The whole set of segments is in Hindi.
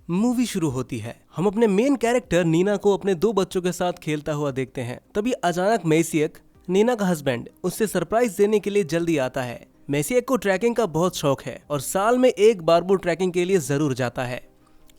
मूवी शुरू होती है। हम अपने मेन कैरेक्टर नीना को अपने दो बच्चों के साथ खेलता हुआ देखते हैं। तभी अचानक मैसियक, नीना का हस्बैंड, उससे सरप्राइज देने के लिए जल्दी आता है। मैसियक को ट्रैकिंग का बहुत शौक है और साल में एक बार वो ट्रैकिंग के लिए जरूर जाता है,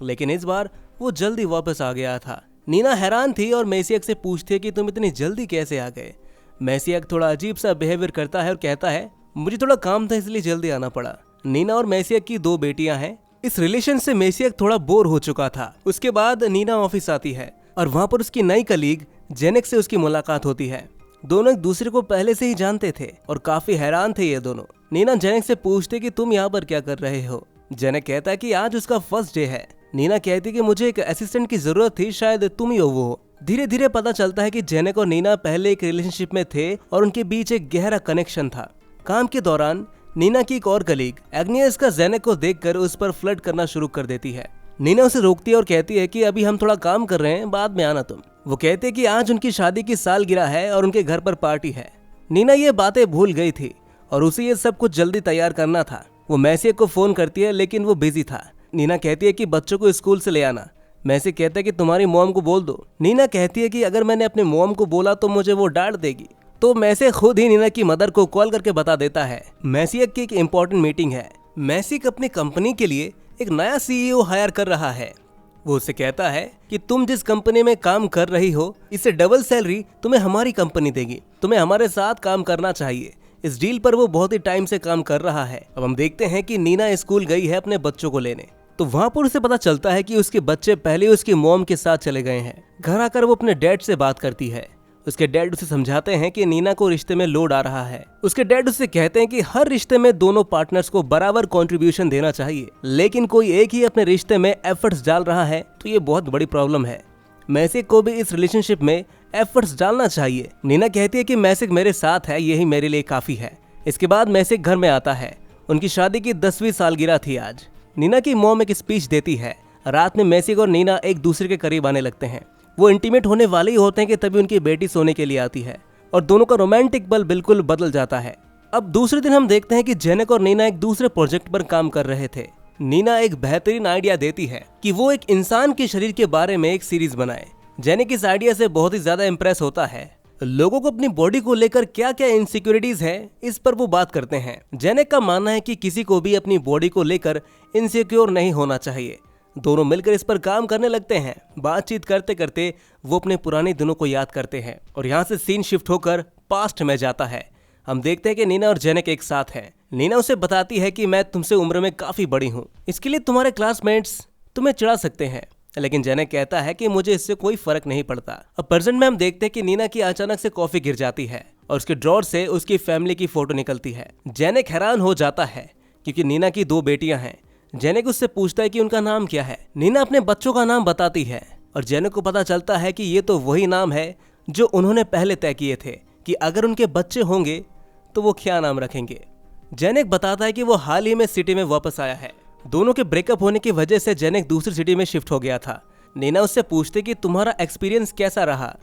लेकिन इस बार वो जल्दी वापस आ गया था। नीना हैरान थी और मैसियक से पूछती है कि तुम इतनी जल्दी कैसे आ गए। मैसियक थोड़ा अजीब सा बिहेवियर करता है और कहता है मुझे थोड़ा काम था इसलिए जल्दी आना पड़ा। नीना और मैसियक की दो बेटियां हैं। इस रिलेशन से मैसियक थोड़ा बोर हो चुका था। उसके बाद नीना ऑफिस आती है और वहां पर उसकी नई कलीग जेनेक से उसकी मुलाकात होती है। दोनों एक दूसरे को पहले से ही जानते थे और काफी हैरान थे ये दोनों। नीना जेनेक से पूछते कि तुम यहाँ पर क्या कर रहे हो। जेनेक कहता है कि आज उसका फर्स्ट डे है। नीना कहती कि मुझे एक असिस्टेंट की जरूरत थी, शायद तुम ही हो वो। धीरे धीरे पता चलता है कि जेनेक और नीना पहले एक रिलेशनशिप में थे और उनके बीच एक गहरा कनेक्शन था। काम के दौरान नीना की एक और कलीग एग्नियस का जेनेक को देखकर उस पर फ्लर्ट करना शुरू कर देती है। नीना उसे रोकती है और कहती है कि अभी हम थोड़ा काम कर रहे हैं, बाद में आना तुम। वो कहते हैं कि आज उनकी शादी की सालगिरह है और उनके घर पर पार्टी है। नीना ये बातें भूल गई थी और उसे ये सब कुछ जल्दी तैयार करना था। वो मैसियक को फोन करती है लेकिन वो बिजी था। नीना कहती है कि बच्चों को स्कूल से ले आना। मैसियक कहता है कि तुम्हारी मॉम को बोल दो। नीना कहती है कि अगर मैंने अपने मॉम को बोला तो मुझे वो डांट देगी, तो मैसियक खुद ही नीना की मदर को कॉल करके बता देता है मैसियक की एक इम्पोर्टेंट मीटिंग है। मैसियक अपनी कंपनी के लिए एक नया सीईओ हायर कर रहा है। वो उसे कहता है कि तुम जिस कंपनी में काम कर रही हो इससे डबल सैलरी तुम्हें हमारी कंपनी देगी, तुम्हें हमारे साथ काम करना चाहिए। इस डील पर वो बहुत ही टाइम से काम कर रहा है। अब हम देखते हैं कि नीना स्कूल गई है अपने बच्चों को लेने, तो वहां पर उसे पता चलता है कि उसके बच्चे पहले उसकी मॉम के साथ चले गए हैं। घर आकर वो अपने डैड से बात करती है। उसके डैड उसे समझाते हैं कि नीना को रिश्ते में लोड आ रहा है। उसके डैड उसे कहते हैं कि हर रिश्ते में दोनों पार्टनर्स को बराबर कंट्रीब्यूशन देना चाहिए, लेकिन कोई एक ही अपने रिश्ते में एफर्ट्स डाल रहा है तो ये बहुत बड़ी प्रॉब्लम है। मैसिक को भी इस रिलेशनशिप में एफर्ट्स डालना चाहिए। नीना कहती है कि मैसिक मेरे साथ है, यही मेरे लिए काफी है। इसके बाद मैसिक घर में आता है। उनकी शादी की 10वीं सालगिरह थी आज। नीना की मॉम एक स्पीच देती है। रात में मैसिक और नीना एक दूसरे के करीब आने लगते हैं। वो इंटीमेट होने वाले ही होते हैं कि तभी उनकी बेटी सोने के लिए आती है और दोनों का रोमांटिक पल बिल्कुल बदल जाता है। अब दूसरे दिन हम देखते हैं कि जेनेक और नीना एक दूसरे प्रोजेक्ट पर काम कर रहे थे। नीना एक बेहतरीन आइडिया देती है कि वो एक इंसान के शरीर के बारे में एक सीरीज बनाए। जेनेक इस आइडिया से बहुत ही ज्यादा इंप्रेस होता है। लोगों को अपनी बॉडी को लेकर क्या क्या इनसिक्योरिटीज है इस पर वो बात करते हैं। जेनेक का मानना है कि किसी को भी अपनी बॉडी को लेकर इनसिक्योर नहीं होना चाहिए। दोनों मिलकर इस पर काम करने लगते हैं। बातचीत करते करते वो अपने पुराने दिनों को याद करते हैं और यहाँ से सीन शिफ्ट होकर पास्ट में जाता है। हम देखते हैं कि नीना और जेनेक एक साथ हैं। नीना उसे बताती है कि मैं तुमसे उम्र में काफी बड़ी हूँ, इसके लिए तुम्हारे क्लासमेट्स तुम्हें चिढ़ा सकते हैं, लेकिन जेनेक कहता है कि मुझे इससे कोई फर्क नहीं पड़ता। अब प्रेजेंट में हम देखते हैं कि नीना की अचानक से कॉफी गिर जाती है और उसके ड्रॉर से उसकी फैमिली की फोटो निकलती है। जेनेक हैरान हो जाता है क्योंकि नीना की 2 बेटियां हैं। जेनेक उससे पूछता है कि उनका नाम क्या है। नीना अपने बच्चों का नाम बताती है और जेनेक को पता चलता है कि ये तो वही नाम है जो उन्होंने पहले तय किए थे कि अगर उनके बच्चे होंगे तो वो क्या नाम रखेंगे। जेनेक बताता है कि वो हाल ही में सिटी में वापस आया है। दोनों के ब्रेकअप होने की वजह से जेनेक दूसरी सिटी में शिफ्ट हो गया था। नीना उससे पूछते कि तुम्हारा एक्सपीरियंस कैसा रहा।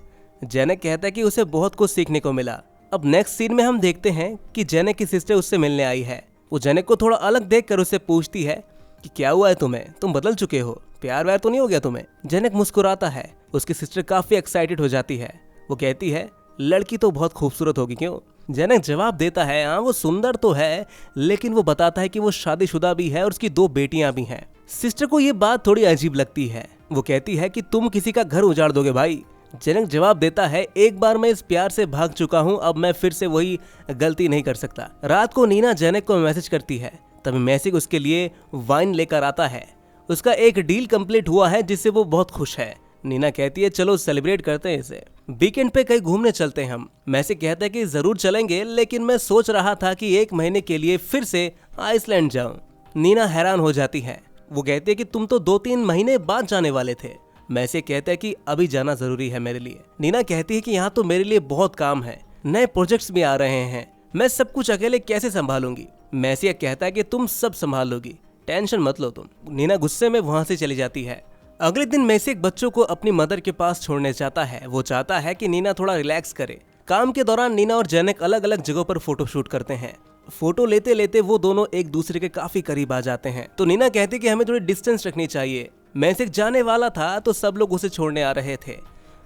जेनेक कहता है कि उसे बहुत कुछ सीखने को मिला। अब नेक्स्ट सीन में हम देखते हैं कि जेनेक की सिस्टर उससे मिलने आई है। वो जेनेक को थोड़ा अलग देखकर उससे पूछती है कि क्या हुआ है तुम्हें, तुम बदल चुके हो, प्यार व्यार तो नहीं हो गया तुम्हें। जेनेक मुस्कुराता है। उसकी सिस्टर काफी एक्साइटेड हो जाती है। वो कहती है लड़की तो बहुत खूबसूरत होगी क्यों। जेनेक जवाब देता है हाँ वो सुंदर तो है, लेकिन वो बताता है कि वो शादीशुदा भी है और उसकी 2 बेटियां भी हैं। सिस्टर को ये बात थोड़ी अजीब लगती है। वो कहती है कि तुम किसी का घर उजाड़ दोगे भाई। जेनेक जवाब देता है एक बार मैं इस प्यार से भाग चुका हूँ, अब मैं फिर से वही गलती नहीं कर सकता। रात को नीना जेनेक को मैसेज करती है। तभी मैसिक उसके लिए वाइन लेकर आता है। उसका एक डील कंप्लीट हुआ है जिससे वो बहुत खुश है। नीना कहती है चलो सेलिब्रेट करते हैं इसे, वीकेंड पे कहीं घूमने चलते हैं हम। मैसिक कहता है कि जरूर चलेंगे, लेकिन मैं सोच रहा था कि 1 महीने के लिए फिर से आइसलैंड जाऊं। नीना हैरान हो जाती है। वो कहती है कि तुम तो 2-3 महीने बाद जाने वाले थे। मैसिक कहता है कि अभी जाना जरूरी है मेरे लिए। नीना कहती है कि यहाँ तो मेरे लिए बहुत काम है, नए प्रोजेक्ट्स भी आ रहे हैं, मैं सब कुछ अकेले कैसे संभालूंगी। मैसिक कहता है कि तुम सब संभाल लोगी, टेंशन मत लो तुम। नीना गुस्से में वहां से चली जाती है। अगले दिन मैसिक बच्चों को अपनी मदर के पास छोड़ने जाता है। वो चाहता है कि नीना थोड़ा रिलैक्स करे। काम के दौरान नीना और जेनेक अलग अलग जगहों पर फोटो शूट करते हैं। फोटो लेते लेते वो दोनों एक दूसरे के काफी करीब आ जाते हैं। तो नीना कहती कि हमें थोड़ी डिस्टेंस रखनी चाहिए। मैसिक जाने वाला था तो सब लोग उसे छोड़ने आ रहे थे,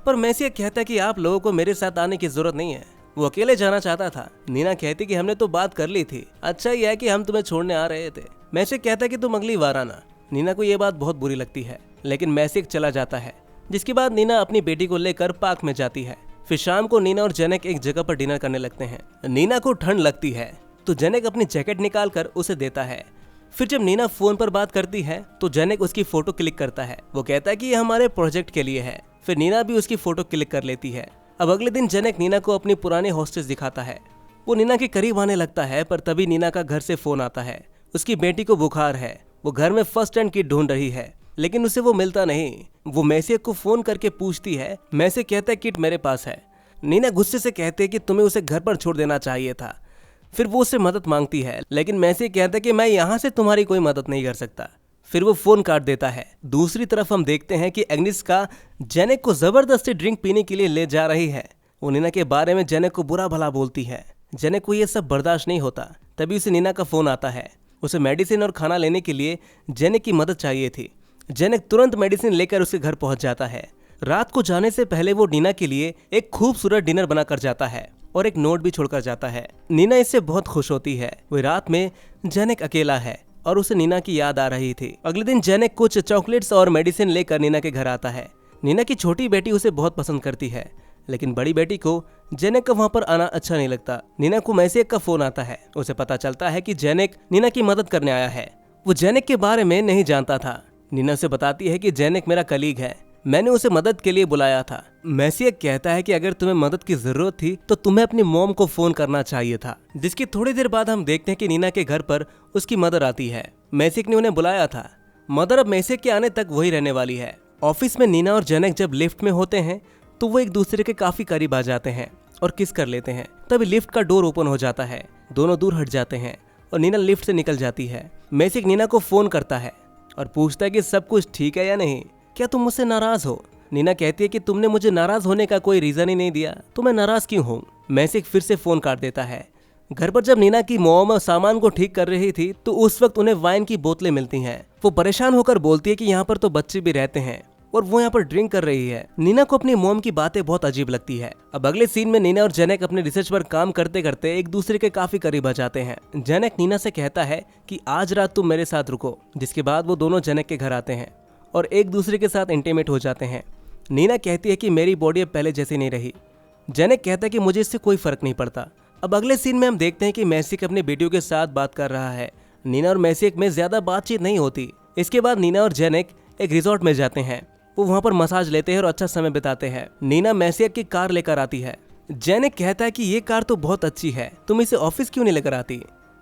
पर मैसिक कहता कि आप लोगों को मेरे साथ आने की जरूरत नहीं है। वो अकेले जाना चाहता था। नीना कहती कि हमने तो बात कर ली थी, अच्छा ही है कि हम तुम्हें छोड़ने आ रहे थे। मैसिक कहता कि तुम अगली बार आना। नीना को ये बात बहुत बुरी लगती है, लेकिन मैसिक चला जाता है। जिसके बाद नीना अपनी बेटी को लेकर पार्क में जाती है। फिर शाम को नीना और जेनेक एक जगह पर डिनर करने लगते हैं। नीना को ठंड लगती है तो जेनेक अपनी जैकेट निकाल कर उसे देता है। फिर जब नीना फोन पर बात करती है तो जेनेक उसकी फोटो क्लिक करता है। वो कहता है कि ये हमारे प्रोजेक्ट के लिए है। फिर नीना भी उसकी फोटो क्लिक कर लेती है। अब अगले दिन जेनेक नीना को अपनी पुरानी हॉस्टेस दिखाता है। वो नीना के करीब आने लगता है, पर तभी नीना का घर से फोन आता है। उसकी बेटी को बुखार है। वो घर में फर्स्ट एड किट ढूंढ रही है, लेकिन उसे वो मिलता नहीं। वो मैसिक को फोन करके पूछती है। मैसिक कहता है किट मेरे पास है। नीना गुस्से से कहती है कि तुम्हें उसे घर पर छोड़ देना चाहिए था। फिर वो उससे मदद मांगती है, लेकिन मैसिक कहता है कि मैं यहाँ से तुम्हारी कोई मदद नहीं कर सकता। फिर वो फोन काट देता है। दूसरी तरफ हम देखते हैं कि एग्निस्का जेनेक को जबरदस्ती ड्रिंक पीने के लिए ले जा रही है। वो नीना के बारे में जेनेक को बुरा भला बोलती है। जेनेक को ये सब बर्दाश्त नहीं होता। तभी उसे नीना का फोन आता है। उसे मेडिसिन और खाना लेने के लिए जेनेक की मदद चाहिए थी। जेनेक तुरंत मेडिसिन लेकर उसके घर पहुंच जाता है। रात को जाने से पहले वो नीना के लिए एक खूबसूरत डिनर बनाकर जाता है और एक नोट भी छोड़कर जाता है। नीना इससे बहुत खुश होती है। वह रात में जेनेक अकेला है और उसे नीना की याद आ रही थी। अगले दिन जेनेक कुछ चॉकलेट्स और मेडिसिन लेकर नीना के घर आता है। नीना की छोटी बेटी उसे बहुत पसंद करती है, लेकिन बड़ी बेटी को जेनेक का वहाँ पर आना अच्छा नहीं लगता। नीना को मैसिक का फोन आता है। उसे पता चलता है कि जेनेक नीना की मदद करने आया है। वो जेनेक के बारे में नहीं जानता था। नीना उसे बताती है कि जेनेक मेरा कलीग है, मैंने उसे मदद के लिए बुलाया था। मैसिक कहता है कि अगर तुम्हें मदद की जरूरत थी तो तुम्हें अपनी मॉम को फोन करना चाहिए था। जिसकी थोड़ी देर बाद हम देखते हैं कि नीना के घर पर उसकी मदर आती है। मैसिक ने उन्हें बुलाया था। मदर अब मैसिक के आने तक वही रहने वाली है। ऑफिस में नीना और जेनेक जब लिफ्ट में होते हैं तो वो एक दूसरे के काफी करीब आ जाते हैं और किस कर लेते हैं। तभी लिफ्ट का डोर ओपन हो जाता है। दोनों दूर हट जाते हैं और नीना लिफ्ट से निकल जाती है। मैसिक नीना को फोन करता है और पूछता है कि सब कुछ ठीक है या नहीं, क्या तुम मुझसे नाराज हो। नीना कहती है कि तुमने मुझे नाराज होने का कोई रीजन ही नहीं दिया, तो मैं नाराज क्यों हूँ। मैसिक फिर से फोन काट देता है। घर पर जब नीना की मॉम सामान को ठीक कर रही थी तो उस वक्त उन्हें वाइन की बोतलें मिलती हैं। वो परेशान होकर बोलती है कि यहाँ पर तो बच्चे भी रहते हैं और वो यहाँ पर ड्रिंक कर रही है। नीना को अपनी मॉम की बातें बहुत अजीब लगती है। अब अगले सीन में नीना और जेनेक अपने रिसर्च पर काम करते करते एक दूसरे के काफी करीब आ जाते हैं। जेनेक नीना से कहता है कि आज रात तुम मेरे साथ रुको। जिसके बाद वो दोनों जेनेक के घर आते हैं और एक दूसरे के साथ इंटीमेट हो जाते हैं। नीना कहती है कि मेरी बॉडी अब पहले जैसी नहीं रही। जेनेक कहता है कि मुझे इससे कोई फर्क नहीं पड़ता। अब अगले सीन में हम देखते हैं कि मैसिक अपने बेटियों के साथ बात कर रहा है। नीना और मैसिक में ज्यादा बातचीत नहीं होती। इसके बाद नीना और जेनेक एक रिजॉर्ट में जाते हैं। वो वहाँ पर मसाज लेते हैं और अच्छा समय बिताते हैं। नीना मैसिक की कार लेकर आती है। जेनेक कहता है कि ये कार तो बहुत अच्छी है, तुम इसे ऑफिस क्यों नहीं लेकर आती।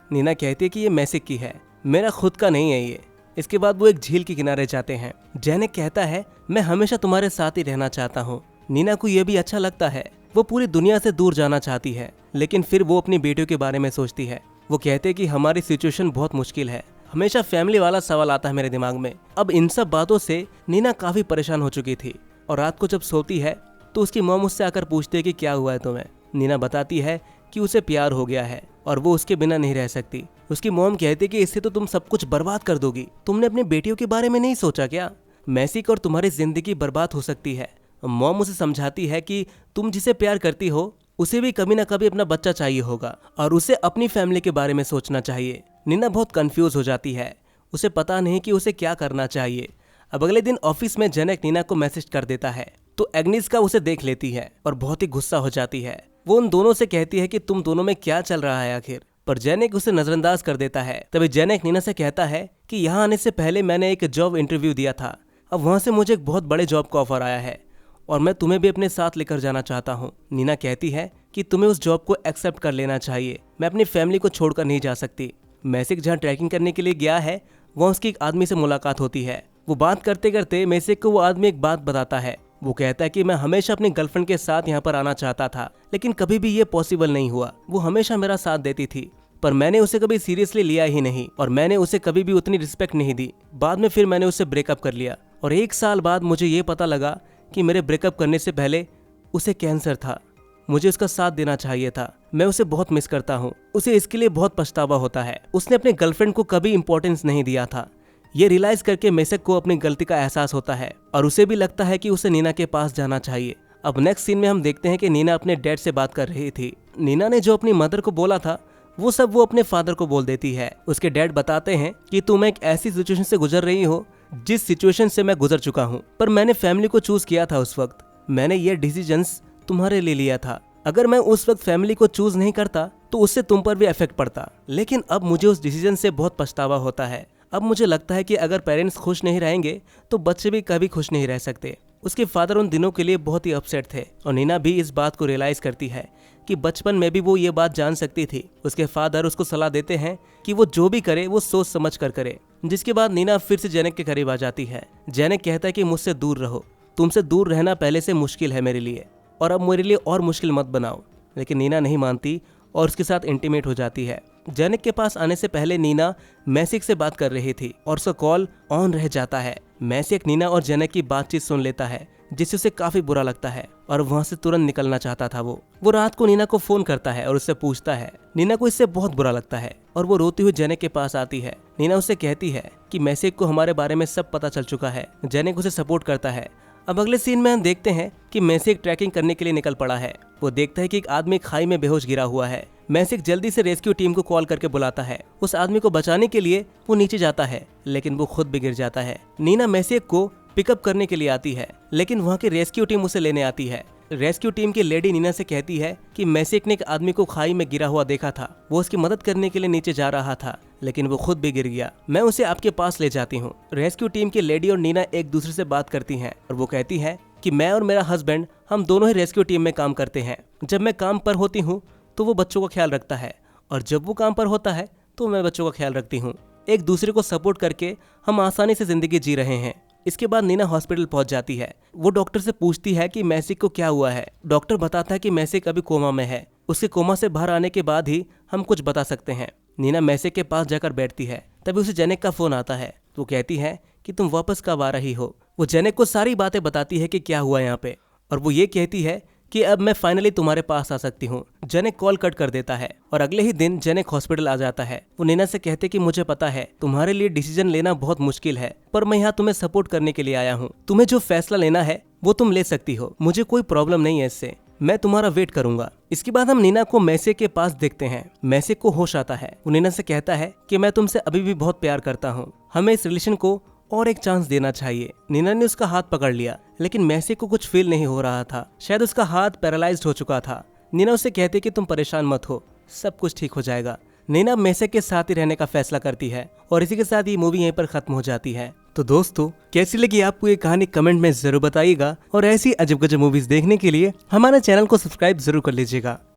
नीना कहती है कि ये मैसिक की है, मेरा खुद का नहीं है ये। इसके बाद वो एक झील के किनारे जाते हैं। जेनेक कहता है मैं हमेशा तुम्हारे साथ ही रहना चाहता हूँ। नीना को यह भी अच्छा लगता है। वो पूरी दुनिया से दूर जाना चाहती है, लेकिन फिर वो अपनी बेटियों के बारे में सोचती है। वो कहते हैं कि हमारी सिचुएशन बहुत मुश्किल है। हमेशा फैमिली वाला सवाल आता है मेरे दिमाग में। अब इन सब बातों से नीना काफी परेशान हो चुकी थी और रात को जब सोती है तो उसकी मॉम उससे आकर पूछती है कि क्या हुआ है तुम्हें। नीना बताती है कि उसे प्यार हो गया है और वो उसके बिना नहीं रह सकती। उसकी मॉम कहती है कि इससे तो तुम सब कुछ बर्बाद कर दोगी, तुमने अपनी बेटियों के बारे में नहीं सोचा क्या। मैसिक और तुम्हारी जिंदगी बर्बाद हो सकती है। मॉम उसे समझाती है कि तुम जिसे प्यार करती हो उसे भी कभी ना कभी अपना बच्चा चाहिए होगा और उसे अपनी फैमिली के बारे में सोचना चाहिए। नीना बहुत कंफ्यूज हो जाती है। उसे पता नहीं कि उसे क्या करना चाहिए। अब अगले दिन ऑफिस में जेनेक नीना को मैसेज कर देता है तो एग्निस्का उसे देख लेती है और बहुत ही गुस्सा हो जाती है। वो उन दोनों से कहती है कि तुम दोनों में क्या चल रहा है आखिर, पर जेनेक उसे नजरअंदाज कर देता है। तभी जेनेक नीना से कहता है कि यहाँ आने से पहले मैंने एक जॉब इंटरव्यू दिया था। अब वहाँ से मुझे एक बहुत बड़े जॉब का ऑफर आया है और मैं तुम्हें भी अपने साथ लेकर जाना चाहता हूँ। नीना कहती है कि तुम्हें उस जॉब को एक्सेप्ट कर लेना चाहिए, मैं अपनी फैमिली को छोड़कर नहीं जा सकती। मैसिक जहाँ ट्रैकिंग करने के लिए गया है वहाँ उसकी एक आदमी से मुलाकात होती है। वो बात करते करते मैसिक को वो आदमी एक बात बताता है। वो कहता है कि मैं हमेशा अपनी गर्लफ्रेंड के साथ यहाँ पर आना चाहता था, लेकिन कभी भी ये पॉसिबल नहीं हुआ। वो हमेशा मेरा साथ देती थी, पर मैंने उसे कभी सीरियसली लिया ही नहीं और मैंने उसे कभी भी उतनी रिस्पेक्ट नहीं दी। बाद में फिर मैंने उससे ब्रेकअप कर लिया और 1 साल बाद मुझे ये पता लगा कि मेरे ब्रेकअप करने से पहले उसे कैंसर था। मुझे उसका साथ देना चाहिए था। मैं उसे बहुत मिस करता हूँ। उसे इसके लिए बहुत पछतावा होता है। उसने अपने गर्लफ्रेंड को कभी इंपॉर्टेंस नहीं दिया था। ये रियलाइज करके मेसेक को अपनी गलती का एहसास होता है और उसे भी लगता है कि उसे नीना के पास जाना चाहिए। अब नेक्स्ट सीन में हम देखते हैं कि नीना अपने डैड से बात कर रही थी। नीना ने जो अपनी मदर को बोला था वो सब वो अपने फादर को बोल देती है। उसके डैड बताते हैं कि तुम एक ऐसी सिचुएशन से गुजर रही हो जिस सिचुएशन से मैं गुजर चुका हूँ, पर मैंने फैमिली को चूज किया था। उस वक्त मैंने ये डिसीजंस तुम्हारे लिए लिया था। अगर मैं उस वक्त फैमिली को चूज नहीं करता तो उससे तुम पर भी इफेक्ट पड़ता, लेकिन अब मुझे उस डिसीजन से बहुत पछतावा होता है। अब मुझे लगता है कि अगर पेरेंट्स खुश नहीं रहेंगे तो बच्चे भी कभी खुश नहीं रह सकते। उसके फादर उन दिनों के लिए बहुत ही अपसेट थे और नीना भी इस बात को रियलाइज करती है कि बचपन में भी वो ये बात जान सकती थी। उसके फादर उसको सलाह देते हैं कि वो जो भी करे वो सोच समझ कर करे, जिसके बाद नीना फिर से जेनेक के करीब आ जाती है। जेनेक कहता है कि मुझसे दूर रहो, तुमसे दूर रहना पहले से मुश्किल है मेरे लिए और अब मेरे लिए और मुश्किल मत बनाओ। लेकिन नीना नहीं मानती और उसके साथ इंटीमेट हो जाती है। जेनेक के पास आने से पहले नीना मैसिक से बात कर रही थी और उसका कॉल ऑन रह जाता है। मैसिक नीना और जेनेक की बातचीत सुन लेता है, जिससे उसे काफी बुरा लगता है और वहां से तुरंत निकलना चाहता था। वो रात को नीना को फोन करता है और उससे पूछता है। नीना को इससे बहुत बुरा लगता है और वो रोती हुई जेनेक के पास आती है। नीना उससे कहती है कि मैसिक को हमारे बारे में सब पता चल चुका है। जेनेक उसे सपोर्ट करता है। अब अगले सीन में हम देखते हैं कि मैसिक ट्रैकिंग करने के लिए निकल पड़ा है। वो देखता है कि एक आदमी खाई में बेहोश गिरा हुआ है। मैसिक जल्दी से रेस्क्यू टीम को कॉल करके बुलाता है। उस आदमी को बचाने के लिए वो नीचे जाता है, लेकिन वो खुद भी गिर जाता है। नीना मैसिक को पिकअप करने के लिए आती है, लेकिन वहाँ की रेस्क्यू टीम उसे लेने आती है। रेस्क्यू टीम की लेडी नीना से कहती है कि मैसिक ने एक आदमी को खाई में गिरा हुआ देखा था। वो उसकी मदद करने के लिए नीचे जा रहा था, लेकिन वो खुद भी गिर गया। मैं उसे आपके पास ले जाती हूँ। रेस्क्यू टीम की लेडी और नीना एक दूसरे से बात करती हैं और वो कहती है कि मैं और मेरा हस्बैंड हम दोनों ही रेस्क्यू टीम में काम करते हैं। जब मैं काम पर होती हूँ तो वो बच्चों का ख्याल रखता है और जब वो काम पर होता है तो मैं बच्चों का ख्याल रखती हूँ। एक दूसरे को सपोर्ट करके हम आसानी से जिंदगी जी रहे हैं। इसके बाद नीना हॉस्पिटल पहुंच जाती है। वो डॉक्टर से पूछती है कि मैसिक को क्या हुआ है। डॉक्टर बताता है कि मैसिक अभी कोमा में है। उसके कोमा से बाहर आने के बाद ही हम कुछ बता सकते हैं। नीना मैसिक के पास जाकर बैठती है। तभी उसे जेनेक का फोन आता है। वो कहती है कि तुम वापस कब आ रही हो। वो जेनेक को सारी बातें बताती है कि क्या हुआ यहाँ पे, और वो ये कहती है कि अब मैं फाइनली तुम्हारे पास आ सकती हूँ। जेनेक कॉल कट कर देता है और अगले ही दिन जेनेक हॉस्पिटल आ जाता है। वो नीना से कहते कि मुझे पता है तुम्हारे लिए डिसीजन लेना बहुत मुश्किल है, पर मैं यहाँ तुम्हें सपोर्ट करने के लिए आया हूँ। तुम्हें जो फैसला लेना है वो तुम ले सकती हो, मुझे कोई प्रॉब्लम नहीं है इससे। मैं तुम्हारा वेट करूंगा। इसके बाद हम नीना को मैसिक के पास देखते हैं। मैसिक को होश आता है। वो नीना से कहता है कि मैं तुमसे अभी भी बहुत प्यार करता हूँ, हमें इस रिलेशन को और एक चांस देना चाहिए। नीना ने उसका हाथ पकड़ लिया, लेकिन मैसिक को कुछ फील नहीं हो रहा था। शायद उसका हाथ पैरालाइज्ड हो चुका था। नीना उसे कहती कि तुम परेशान मत हो, सब कुछ ठीक हो जाएगा। नीना मैसिक के साथ ही रहने का फैसला करती है और इसी के साथ ये मूवी यहीं पर खत्म हो जाती है। तो दोस्तों, कैसी लगी आपको ये कहानी कमेंट में जरूर बताइएगा और ऐसी अजब गजब मूवीज देखने के लिए हमारे चैनल को सब्सक्राइब जरूर कर लीजिएगा।